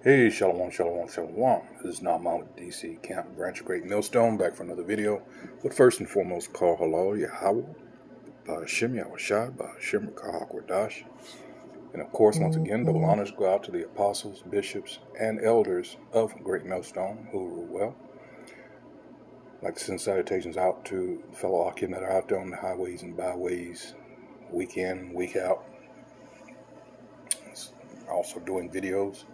Hey, Shalom, Shalom, Shalom. This is Naaman with DC Camp Branch of Great Millstone, back for another video. But first and foremost, call halal Yahweh, Ba'ashem Yahushai, Ba'ashem Kahakwadash. And of course, once again, double honors go out to the apostles, bishops, and elders of Great Millstone who rule well. I'd like to send salutations out to fellow Akim that are out there on the highways and byways, week in, week out. Also doing videos.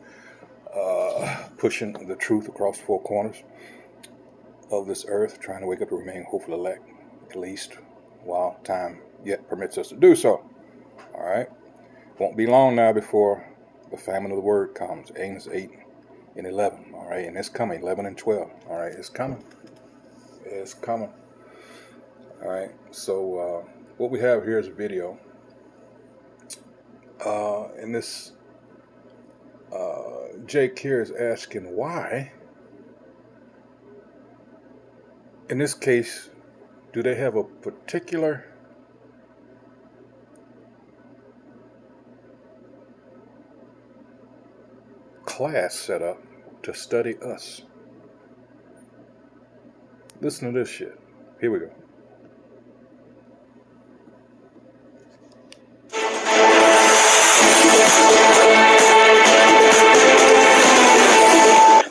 Pushing the truth across the four corners of this earth, trying to wake up to remain hopeful elect, at least while time yet permits us to do so. Alright? Won't be long now before the famine of the word comes. Amos 8 and 11. Alright? And it's coming. 11 and 12. Alright? It's coming. It's coming. Alright? So, what we have here is a video. And this Jake here is asking why, in this case, do they have a particular class set up to study us? Listen to this shit. Here we go.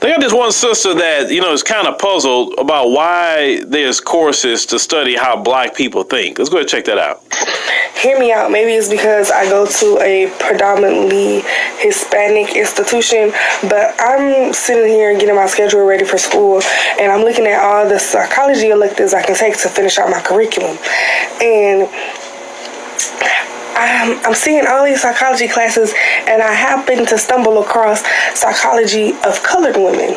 They got this one sister that, is kind of puzzled about why there's courses to study how black people think. Let's go ahead and check that out. Hear me out. Maybe it's because I go to a predominantly Hispanic institution, but I'm sitting here getting my schedule ready for school, and I'm looking at all the psychology electives I can take to finish out my curriculum. And I'm seeing all these psychology classes, and I happen to stumble across psychology of colored women.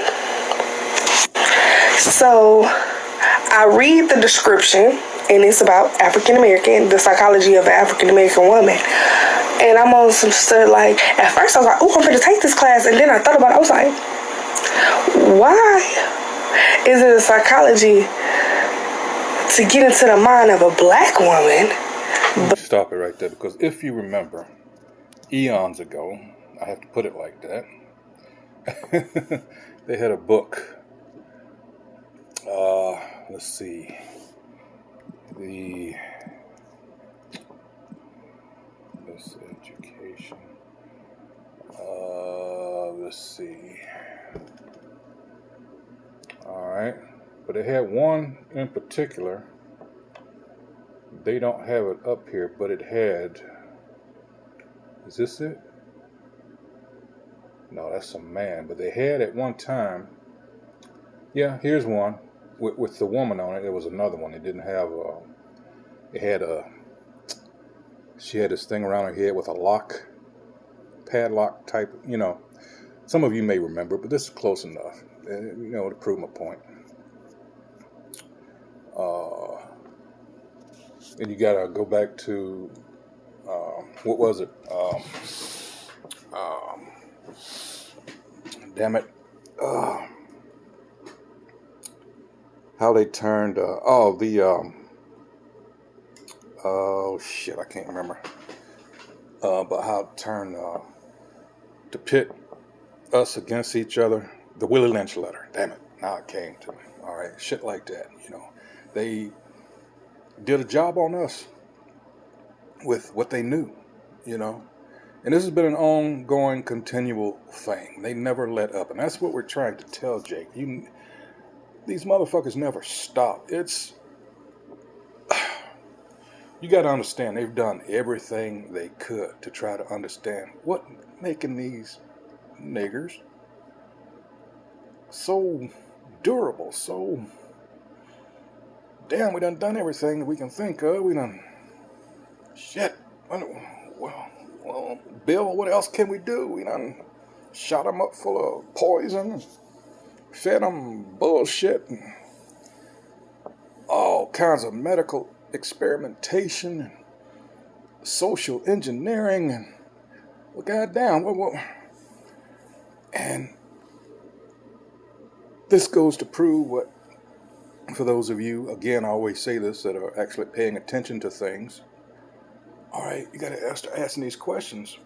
So I read the description, and it's about African American, the psychology of an African American woman. And I'm on some stuff like, at first I was like, oh, I'm going to take this class. And then I thought about it. I was like, why is it a psychology to get into the mind of a black woman? Stop it right there, because if you remember, eons ago, I have to put it like that, they had a book. Let's see. This education. Let's see. Alright. But they had one in particular. They don't have it up here, but it had. Is this it? No, that's a man. But they had at one time. Yeah, here's one. With the woman on it, there was another one. It didn't have it had she had this thing around her head with a padlock type, Some of you may remember, but this is close enough, to prove my point. And you gotta go back to, what was it? Damn it. How they turned, oh shit, I can't remember. But how it turned, to pit us against each other. The Willie Lynch letter. Damn it. Now it came to me. Alright, shit like that, They did a job on us with what they knew, And this has been an ongoing, continual thing. They never let up. And that's what we're trying to tell Jake. These motherfuckers never stop. You got to understand, they've done everything they could to try to understand what making these niggers so durable, so damn, we done everything that we can think of. We done shit. Well, Bill, what else can we do? We done shot them up full of poison, fed them bullshit, and all kinds of medical experimentation, and social engineering, and well, goddamn, what? And this goes to prove what, for those of you, again, I always say this, that are actually paying attention to things. All right, you got to start asking these questions,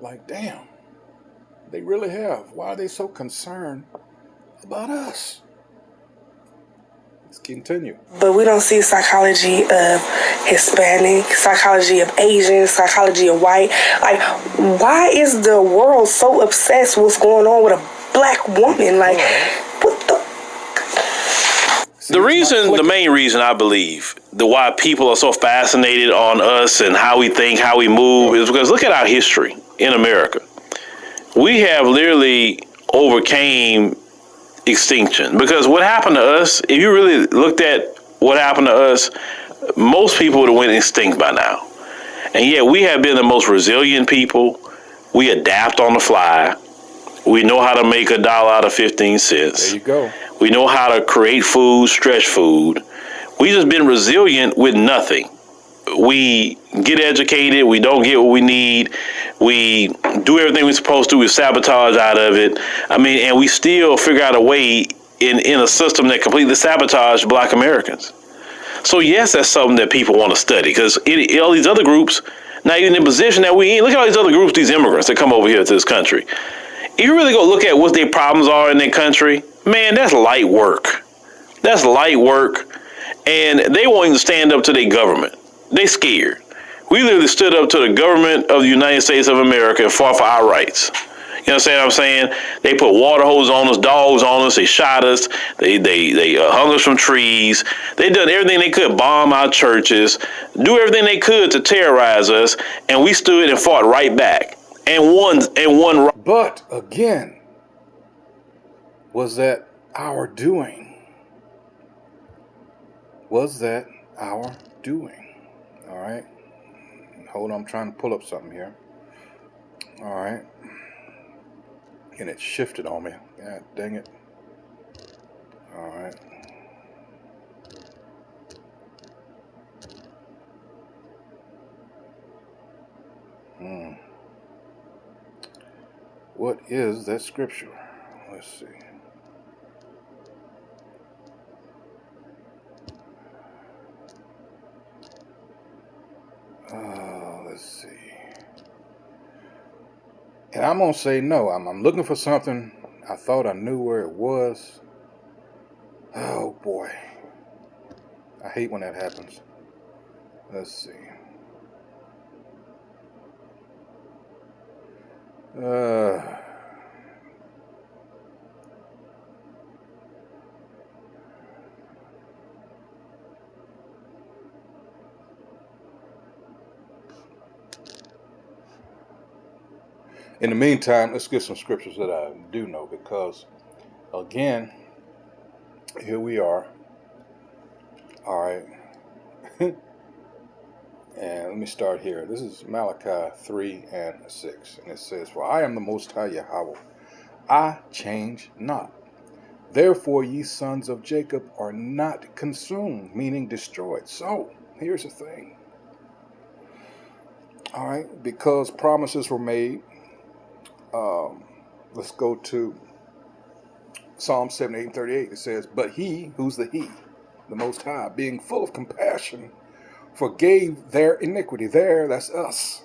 like, damn, They really have. Why are they so concerned about us? Let's continue. But we don't see psychology of Hispanic, psychology of Asian, psychology of white. Like, why is the world so obsessed with what's going on with a black woman? Like, what the? The main reason I believe why people are so fascinated on us and how we think, how we move, is because look at our history in America. We have literally overcame extinction, because what happened to us, if you really looked at what happened to us, most people would have went extinct by now. And yet we have been the most resilient people. We adapt on the fly. We know how to make $1 out of 15 cents. There you go. We know how to create food, stretch food. We just been resilient with nothing. We get educated. We don't get what we need. We do everything we're supposed to. We sabotage out of it. I mean, and we still figure out a way in a system that completely sabotaged Black Americans. So yes, that's something that people want to study, because all these other groups, not even in the position that we in, look at all these other groups, these immigrants that come over here to this country. If you really go look at what their problems are in their country, man, that's light work. That's light work. And they won't even stand up to their government. They scared. We literally stood up to the government of the United States of America and fought for our rights. You understand what I'm saying? They put water hoses on us, dogs on us, they shot us, they hung us from trees. They done everything they could, bomb our churches, do everything they could to terrorize us, and we stood and fought right back. And won. But again, was that our doing? Was that our doing? All right. Hold on, I'm trying to pull up something here. All right. And it shifted on me. God dang it. All right. What is that scripture? Let's see. Let's see. And I'm going to say no. I'm looking for something. I thought I knew where it was. Oh, boy. I hate when that happens. Let's see. In the meantime, let's get some scriptures that I do know, because, again, here we are. All right. And let me start here. This is Malachi 3:6. And it says, "For I am the Most High Yahweh. I change not. Therefore ye sons of Jacob are not consumed," meaning destroyed. So, here's the thing. All right. Because promises were made. Let's go to Psalm 78:38. It says, "But he," who's the he? The Most High, "being full of compassion, forgave their iniquity." There, that's us.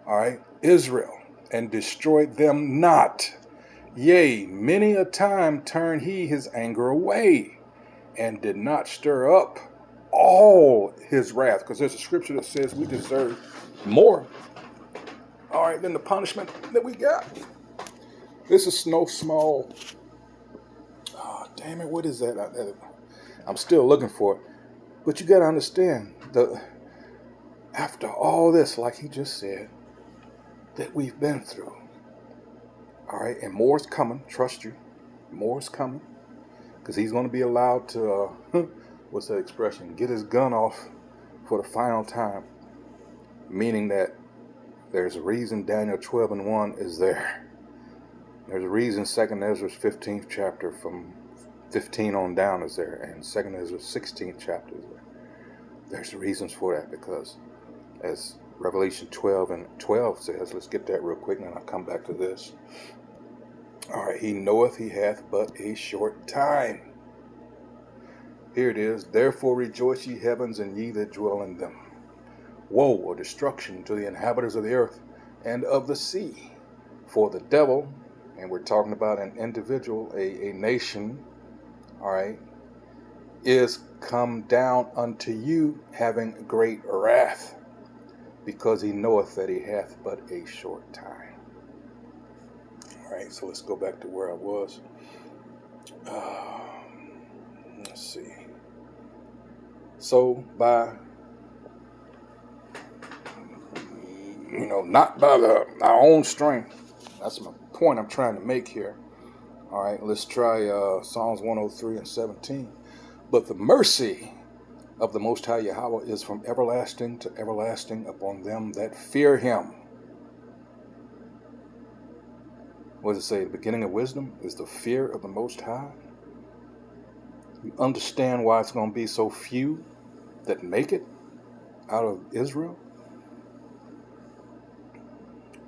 All right, Israel, "and destroyed them not. Yea, many a time turned he his anger away, and did not stir up all his wrath." Because there's a scripture that says we deserve more, all right, than the punishment that we got. This is no small. Oh, damn it! What is that? I'm still looking for it. But you got to understand, after all this, like he just said, that we've been through, all right, and more is coming, trust you, more is coming, because he's going to be allowed to, what's that expression, get his gun off for the final time, meaning that there's a reason Daniel 12:1 is there. There's a reason 2nd Ezra 15th chapter from 15 on down is there, and 2nd Ezra 16th chapter is there. There's reasons for that, because as Revelation 12:12 says, let's get that real quick, and then I'll come back to this. All right, "He knoweth he hath but a short time." Here it is. "Therefore rejoice, ye heavens, and ye that dwell in them. Woe or destruction to the inhabitants of the earth and of the sea. For the devil, and we're talking about an individual, a nation, all right, is come down unto you having great wrath, because he knoweth that he hath but a short time. All right, so let's go back to where I was. Let's see. So by, not by our own strength. That's my point I'm trying to make here. All right, let's try Psalms 103 and 17. But the mercy of the Most High Yahweh is from everlasting to everlasting upon them that fear him. What does it say? The beginning of wisdom is the fear of the Most High. You understand why it's going to be so few that make it out of Israel?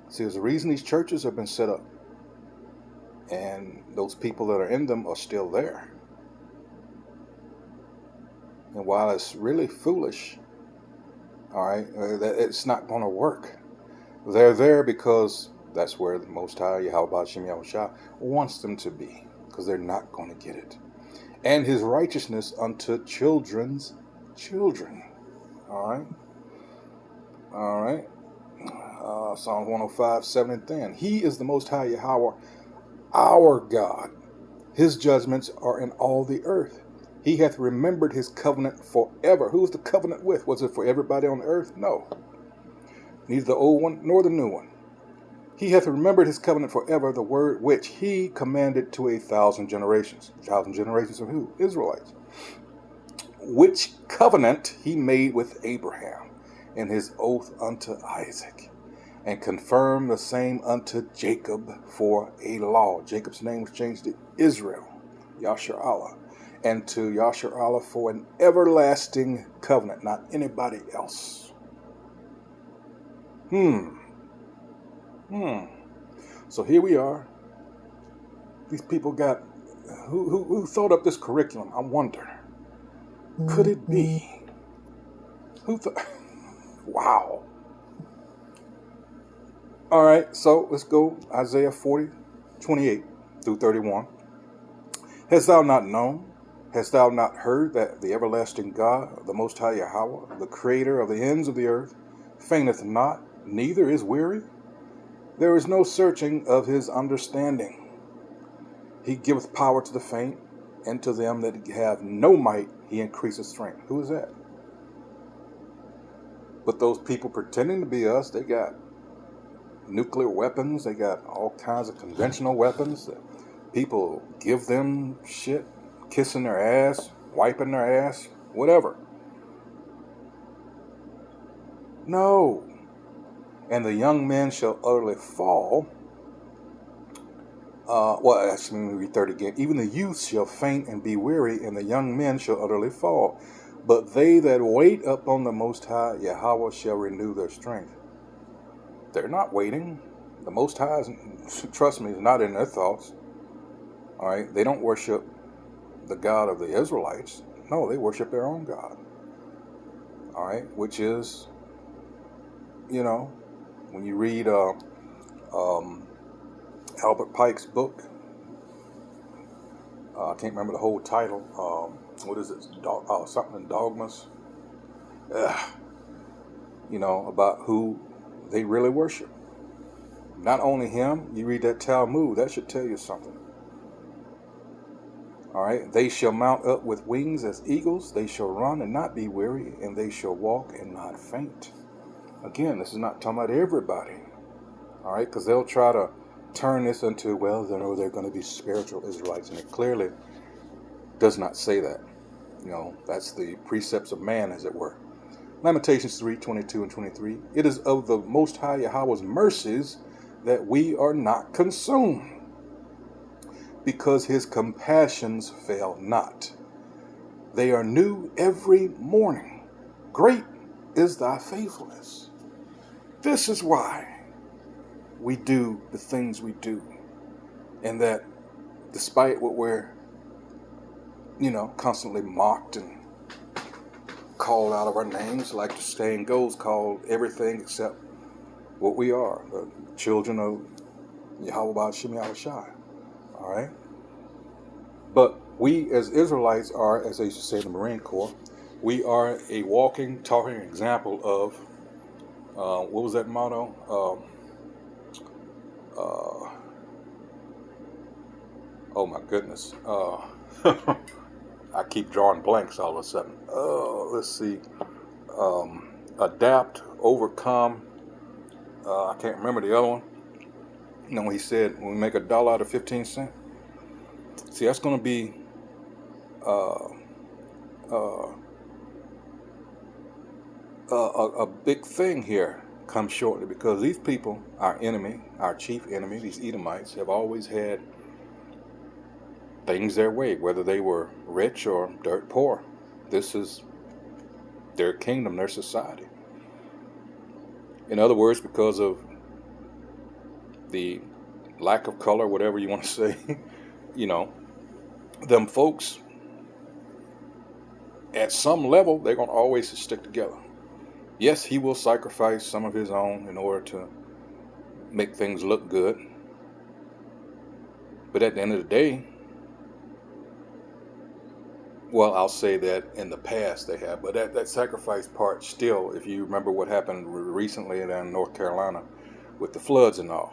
See, there's a reason these churches have been set up. And those people that are in them are still there. And while it's really foolish, all right, it's not going to work. They're there because that's where the Most High, Yahweh Shem Yahushua, wants them to be, because they're not going to get it. And his righteousness unto children's children. All right. All right. Psalm 105, 7 and 10. He is the Most High Yahweh, our God. His judgments are in all the earth. He hath remembered his covenant forever. Who was the covenant with? Was it for everybody on the earth? No. Neither the old one nor the new one. He hath remembered his covenant forever, the word which he commanded to 1,000 generations. 1,000 generations of who? Israelites. Which covenant he made with Abraham in his oath unto Isaac, and confirmed the same unto Jacob for a law. Jacob's name was changed to Israel, Yasharallah, and to Yasharallah for an everlasting covenant, not anybody else. So here we are. These people got, who thought up this curriculum? I wonder. Could it be? Who thought? Wow. All right, so let's go Isaiah 40, 28 through 31. Hast thou not known? Hast thou not heard that the everlasting God, the Most High Yahweh, the creator of the ends of the earth, fainteth not, neither is weary? There is no searching of his understanding. He giveth power to the faint, and to them that have no might he increaseth strength. Who is that? But those people pretending to be us, they got nuclear weapons, they got all kinds of conventional weapons. People give them shit, kissing their ass, wiping their ass, whatever. No. And the young men shall utterly fall. Actually, let me read 30 again. Even the youth shall faint and be weary, and the young men shall utterly fall. But they that wait upon the Most High, Yahweh, shall renew their strength. They're not waiting. The Most High, trust me, is not in their thoughts. All right? They don't worship the God of the Israelites. No, they worship their own God. All right? Which is, when you read Albert Pike's book, I can't remember the whole title. What is it? Something in Dogmas. About who they really worship. Not only him, you read that Talmud, that should tell you something. All right, they shall mount up with wings as eagles, they shall run and not be weary, and they shall walk and not faint. Again, this is not talking about everybody. All right, because they'll try to turn this into, well, they're going to be spiritual Israelites, and it clearly does not say that. That's the precepts of man, as it were. Lamentations 3, 22 and 23. It is of the Most High Yahweh's mercies that we are not consumed, because his compassions fail not. They are new every morning. Great is thy faithfulness. This is why we do the things we do. And that despite what we're, constantly mocked and called out of our names, like the saying goes, called everything except what we are, the children of Yahweh Shem Yahushai. All right. But we as Israelites are, as they used to say in the Marine Corps, we are a walking, talking example of, what was that motto? Oh my goodness. I keep drawing blanks all of a sudden. Let's see. Adapt, overcome. I can't remember the other one. You know, he said, when we make $1 out of 15 cents. See, that's going to be a big thing here come shortly, because these people, our enemy, our chief enemy, these Edomites, have always had things their way, whether they were rich or dirt poor. This is their kingdom, their society. In other words, because of the lack of color, whatever you want to say, you know, them folks, at some level, they're going to always stick together. Yes, he will sacrifice some of his own in order to make things look good. But at the end of the day, well, I'll say that in the past they have, but that sacrifice part still, if you remember what happened recently in North Carolina with the floods and all,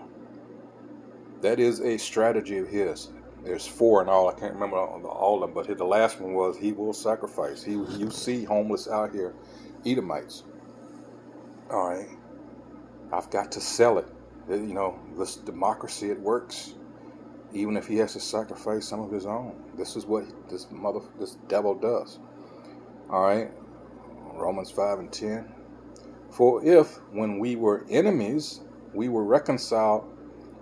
that is a strategy of his. There's 4 in all. I can't remember all of them, but the last one was he will sacrifice. You see homeless out here, Edomites. All right, I've got to sell it. You know, this democracy, it works. Even if he has to sacrifice some of his own. This is what this devil does. All right, Romans 5:10. For if, when we were enemies, we were reconciled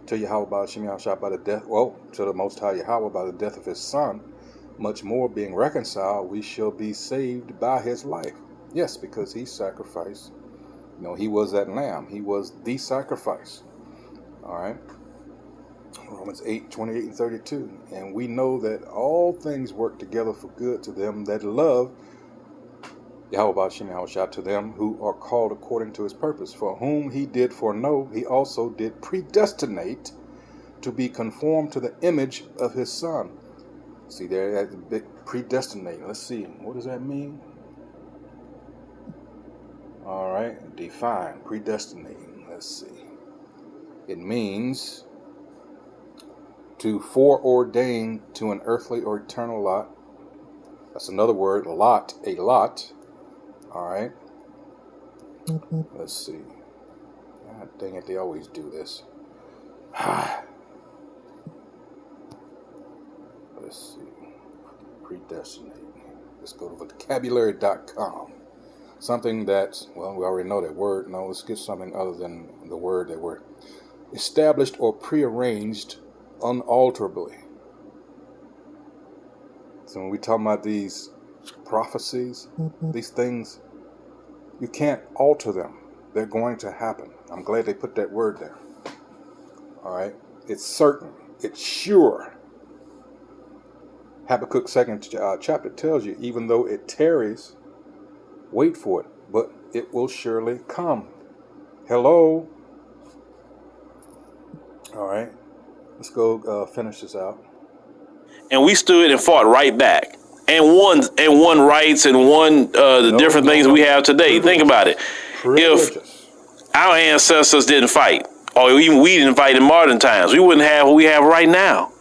to Yahweh Shem Yahushua by the death, to the Most High Yahweh by the death of his Son, much more being reconciled, we shall be saved by his life. Yes, because he sacrificed. You know, he was that lamb. He was the sacrifice. All right. Romans 8:28 and 32. And we know that all things work together for good to them that love Yahweh Shem Yahushua, to them who are called according to his purpose. For whom he did foreknow, he also did predestinate to be conformed to the image of his Son. See there, that's a big predestinate. Let's see, what does that mean? All right, define predestinating. Let's see. It means to foreordain to an earthly or eternal lot. That's another word, lot, a lot. All right. Let's see. God dang it, they always do this. Let's see. Predestinate. Let's go to vocabulary.com. Something that, well, we already know that word. No, let's get something other than the word that word. Established or prearranged unalterably. So when we talk about these prophecies, these things, you can't alter them. They're going to happen. I'm glad they put that word there. All right. It's certain. It's sure. Habakkuk 2nd chapter tells you, even though it tarries, wait for it, but it will surely come. Hello. All right. Let's go finish this out. And we stood and fought right back. And won rights and won the different things we have today. Think about it. If our ancestors didn't fight, or even we didn't fight in modern times, we wouldn't have what we have right now.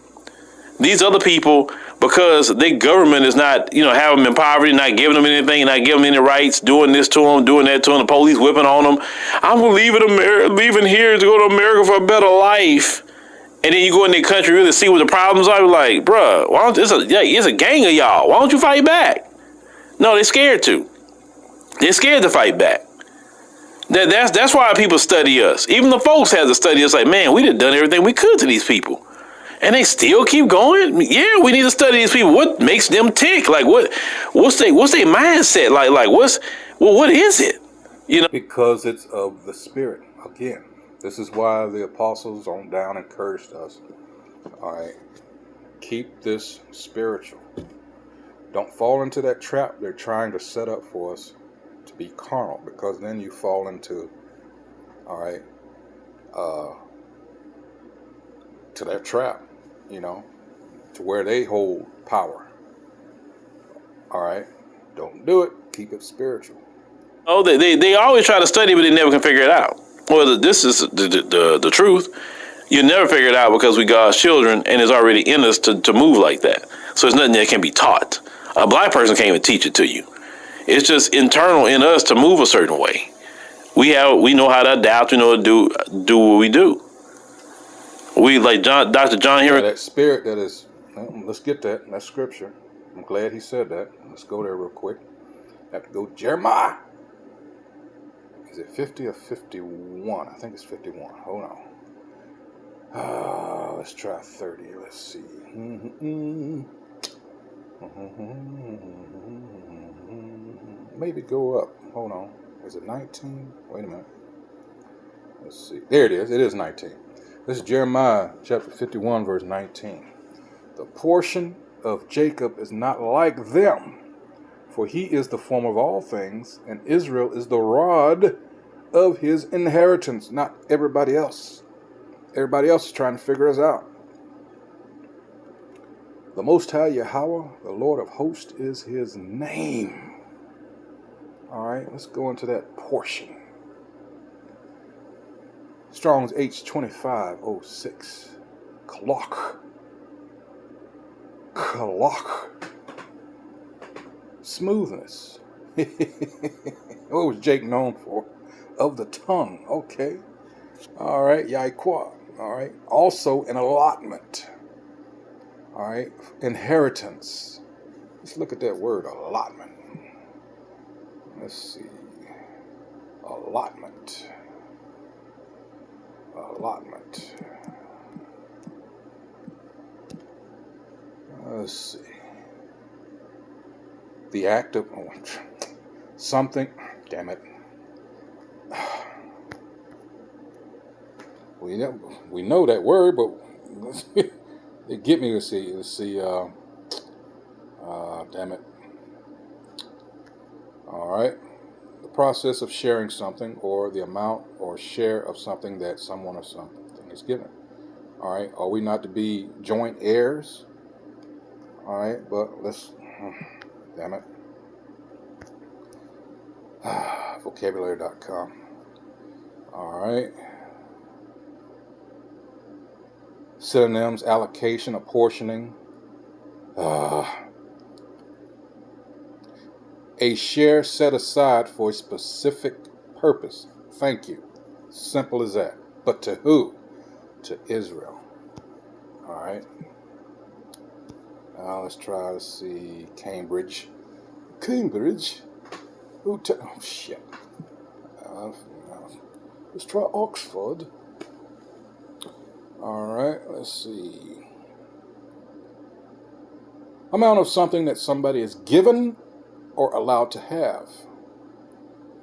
These other people, because their government is not, have them in poverty, not giving them anything, not giving them any rights, doing this to them, doing that to them, the police whipping on them. I'm leaving here to go to America for a better life. And then you go in the country really see what the problems are. Like, bruh, why don't it's a gang of y'all. Why don't you fight back? No, they're scared to. They're scared to fight back. That's why people study us. Even the folks have to study us. Like, man, we done everything we could to these people, and they still keep going. Yeah, we need to study these people. What makes them tick? Like, what's their mindset? Like, what is it? Because it's of the Spirit. Again. This is why the apostles on down encouraged us. All right. Keep this spiritual. Don't fall into that trap they're trying to set up for us to be carnal, because then you fall into, all right, to that trap, to where they hold power. All right, don't do it. Keep it spiritual. Oh, they always try to study, but they never can figure it out. Well, this is the truth. You never figure it out because we God's children, and it's already in us to move like that. So it's nothing that can be taught. A blind person can't even teach it to you. It's just internal in us to move a certain way. We know how to adapt. We know to do what we do. We like Dr. John here. That spirit that is. Let's get that. That's scripture. I'm glad he said that. Let's go there real quick. Have to go to Jeremiah. Is it 50 or 51? I think it's 51. Hold on. Let's try 30. Let's see. Maybe go up. Hold on. Is it 19? Wait a minute. Let's see. There it is. It is 19. This is Jeremiah chapter 51, verse 19. The portion of Jacob is not like them, for he is the form of all things, and Israel is the rod of his inheritance, not everybody else. Everybody else is trying to figure us out. The Most High Yahweh, the Lord of hosts, is his name. All right, let's go into that portion. Strong's H2506. Kalach. Smoothness. What was Jake known for? Of the tongue. Okay. All right. Yaikwa. All right. Also an allotment. All right. Inheritance. Let's look at that word, allotment. Let's see. Allotment. Let's see. The act of something. Damn it. We know that word, but it get me. Let's see. Damn it. All right. The process of sharing something, or the amount or share of something that someone or something is given. All right. Are we not to be joint heirs? All right. But let's. Damn it. Vocabulary.com. All right. Synonyms: allocation, apportioning. A share set aside for a specific purpose. Thank you. Simple as that. But to who? To Israel. All right. Now let's try to see Cambridge. Oh shit. Let's try Oxford. All right. Let's see. Amount of something that somebody is given or allowed to have.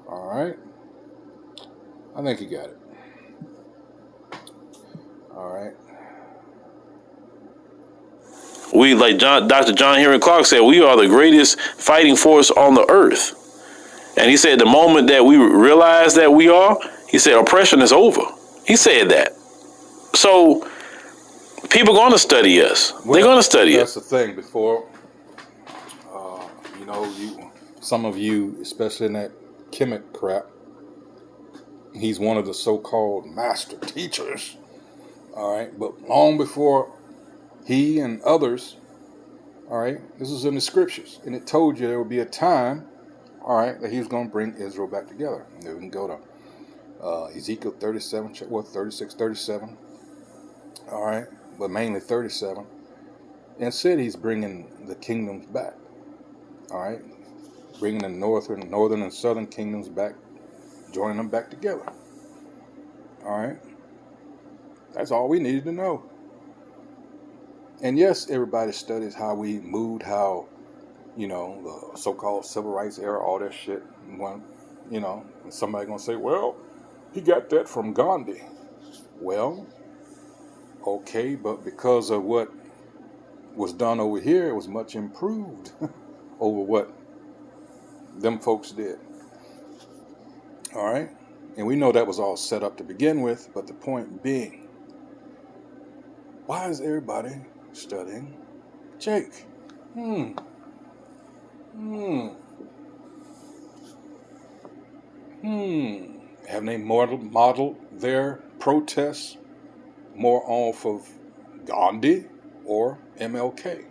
All right. I think you got it. All right. We, like Dr. John Henry Clark said, we are the greatest fighting force on the earth. And he said the moment that we realize that we are, he said oppression is over. He said that. So people are going to study us. They're going to study us. That's the thing. Before, some of you, especially in that Kemet crap, he's one of the so-called master teachers. All right. But long before he and others, all right, this is in the scriptures. And it told you there would be a time, all right, that he was going to bring Israel back together. And then we can go to Ezekiel 36, 37. All right. But mainly 37. And said he's bringing the kingdoms back. All right. Bringing the northern and southern kingdoms back, joining them back together. All right. That's all we needed to know. And yes, everybody studies how we moved, how, the so-called civil rights era, all that shit. When, and somebody going to say, well, he got that from Gandhi. Well, okay, but because of what was done over here, it was much improved over what them folks did. All right? And we know that was all set up to begin with, but the point being, Why is everybody studying Jake? Have they modeled their protests more off of Gandhi or MLK?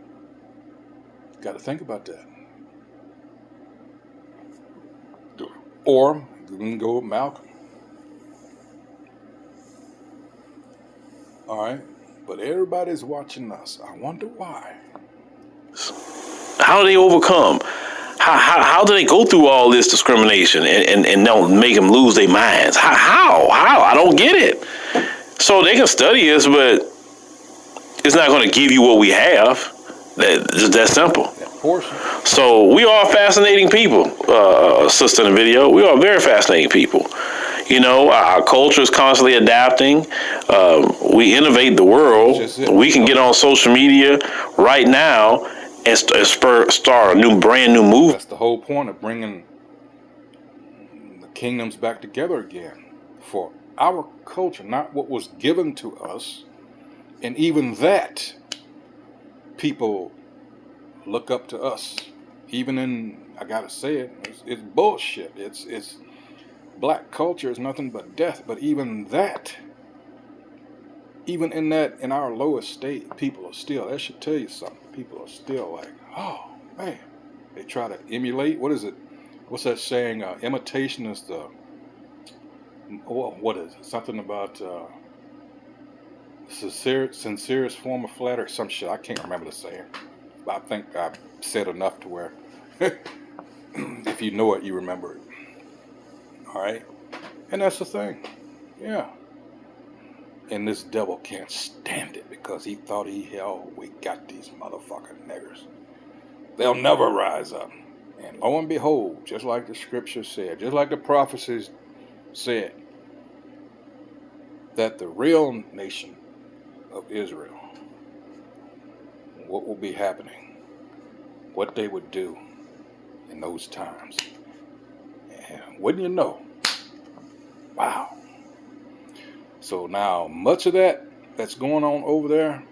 Got to think about that. Or you can go with Malcolm. All right, but everybody's watching us. I wonder why. How do they overcome? How do they go through all this discrimination and don't make them lose their minds? How? I don't get it. So they can study us, but it's not going to give you what we have. Just that simple. That portion. So we are fascinating people, sister in the video. We are very fascinating people. You know, our culture is constantly adapting. We innovate the world. We can get on social media right now and start a brand new movement. That's the whole point of bringing the kingdoms back together again for our culture, not what was given to us. And even that, people look up to us. Even in, I gotta say it, it's bullshit. It's black culture is nothing but death. But even that, even in that, in our lowest state, people are still, that should tell you something. People are still like, oh, man. They try to emulate. What is it? What's that saying? Imitation is the, what is it? Something about sincerest form of flattery. Some shit. I can't remember the saying. But I think I've said enough to where if you know it, you remember it. All right? And that's the thing. Yeah. And this devil can't stand it because he thought we got these motherfucking niggers. They'll never rise up. And lo and behold, just like the scripture said, just like the prophecies said, that the real nation of Israel, what will be happening, what they would do in those times. And wouldn't you know? Wow. So now, much of that's going on over there,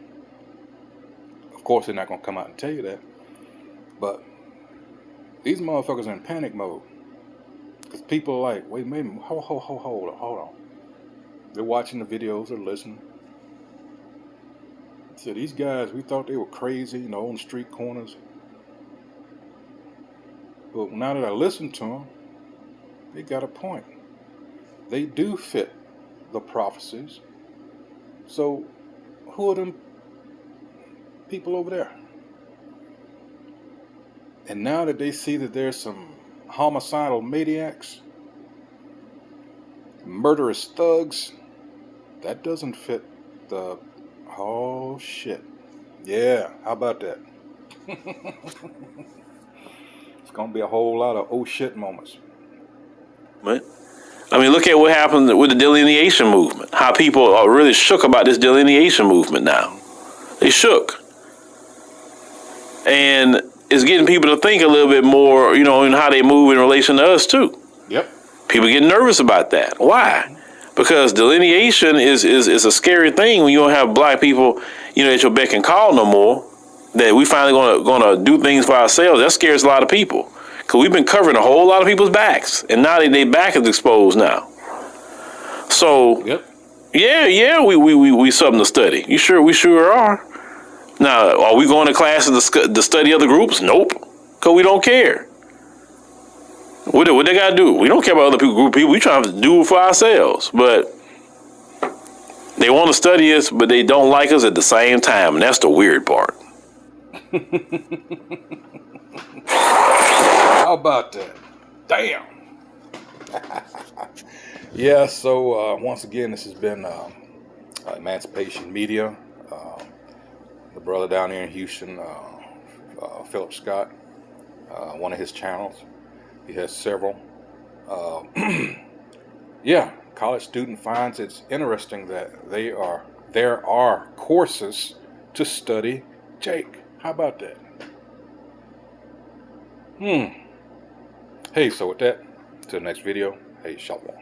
of course they're not going to come out and tell you that, but these motherfuckers are in panic mode. Because people are like, wait a minute, hold on. They're watching the videos, they're listening. So these guys, we thought they were crazy, on street corners. But now that I listen to them, they got a point. They do fit the prophecies. So who are them people over there? And now that they see that there's some homicidal maniacs, murderous thugs, that doesn't fit the, oh shit. Yeah, how about that? It's going to be a whole lot of oh shit moments. Right. I mean, look at what happened with the delineation movement. How people are really shook about this delineation movement now. They shook. And it's getting people to think a little bit more, in how they move in relation to us, too. Yep. People get nervous about that. Why? Because delineation is a scary thing when you don't have black people, at your beck and call no more. That we finally gonna do things for ourselves. That scares a lot of people. Because we've been covering a whole lot of people's backs. And now their back is exposed now. So, yep. Yeah, we something to study. We sure are. Now, are we going to classes to study other groups? Nope. Because we don't care. What they got to do? We don't care about other group of people. We trying to do it for ourselves. But they want to study us, but they don't like us at the same time. And that's the weird part. How about that? Damn. Yeah, so once again, this has been Emancipation Media. The brother down here in Houston, Philip Scott, one of his channels. He has several. Yeah, college student finds it's interesting that there are courses to study Jake. How about that? Hey, so with that, to the next video, hey, shalom.